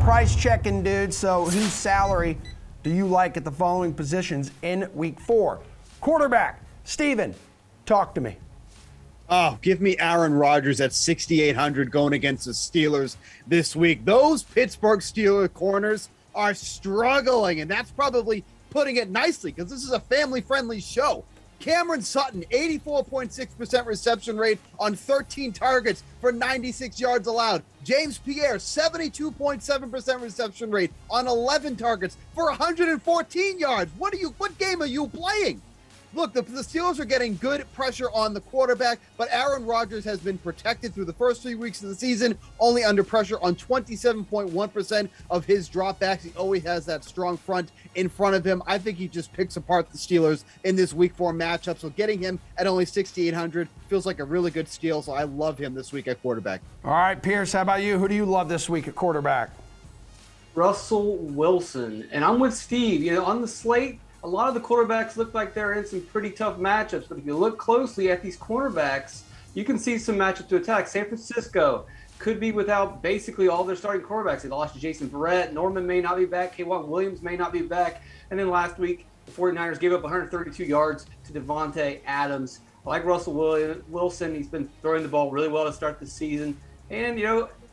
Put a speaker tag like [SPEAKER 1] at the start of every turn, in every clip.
[SPEAKER 1] price checking, dude. So whose salary do you like at the following positions in week 4? Quarterback, Steven, talk to me.
[SPEAKER 2] Oh, give me Aaron Rodgers at 6,800 going against the Steelers this week. Those Pittsburgh Steelers corners are struggling, and that's probably putting it nicely because this is a family-friendly show. Cameron Sutton, 84.6% reception rate on 13 targets for 96 yards allowed. James Pierre, 72.7% reception rate on 11 targets for 114 yards. What game are you playing? Look, the Steelers are getting good pressure on the quarterback, but Aaron Rodgers has been protected through the first 3 weeks of the season, only under pressure on 27.1% of his dropbacks. He always has that strong front in front of him. I think he just picks apart the Steelers in this week 4 matchup, so getting him at only 6,800 feels like a really good steal, so I love him this week at quarterback.
[SPEAKER 1] All right, Pierce, how about you? Who do you love this week at quarterback?
[SPEAKER 3] Russell Wilson. And I'm with Steve. On the slate, a lot of the quarterbacks look like they're in some pretty tough matchups, but if you look closely at these cornerbacks, you can see some matchups to attack. San Francisco could be without basically all their starting quarterbacks. They lost Jason Verrett. Norman may not be back. K'Waun Williams may not be back. And then last week, the 49ers gave up 132 yards to Devontae Adams. I like Russell Wilson. He's been throwing the ball really well to start the season. And,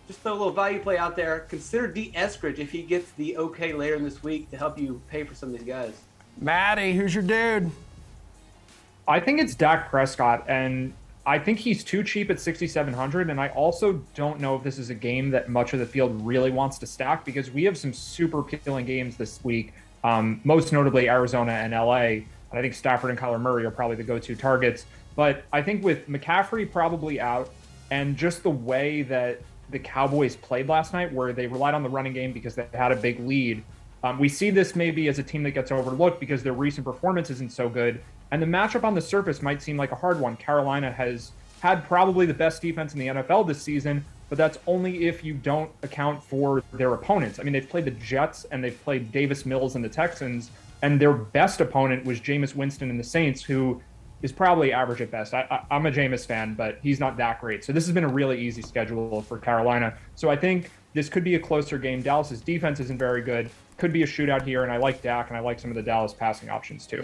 [SPEAKER 3] just throw a little value play out there. Consider D. Eskridge if he gets the okay later in this week to help you pay for some of these guys.
[SPEAKER 1] Maddie, who's your dude?
[SPEAKER 4] I think it's Dak Prescott, and I think he's too cheap at 6,700, and I also don't know if this is a game that much of the field really wants to stack because we have some super appealing games this week, most notably Arizona and LA, and I think Stafford and Kyler Murray are probably the go-to targets. But I think with McCaffrey probably out and just the way that the Cowboys played last night where they relied on the running game because they had a big lead, we see this maybe as a team that gets overlooked because their recent performance isn't so good. And the matchup on the surface might seem like a hard one. Carolina has had probably the best defense in the NFL this season, but that's only if you don't account for their opponents. I mean, they've played the Jets and they've played Davis Mills and the Texans, and their best opponent was Jameis Winston and the Saints, who is probably average at best. I'm a Jameis fan, but he's not that great. So this has been a really easy schedule for Carolina. So I think this could be a closer game. Dallas's defense isn't very good. Could be a shootout here, and I like Dak, and I like some of the Dallas passing options too.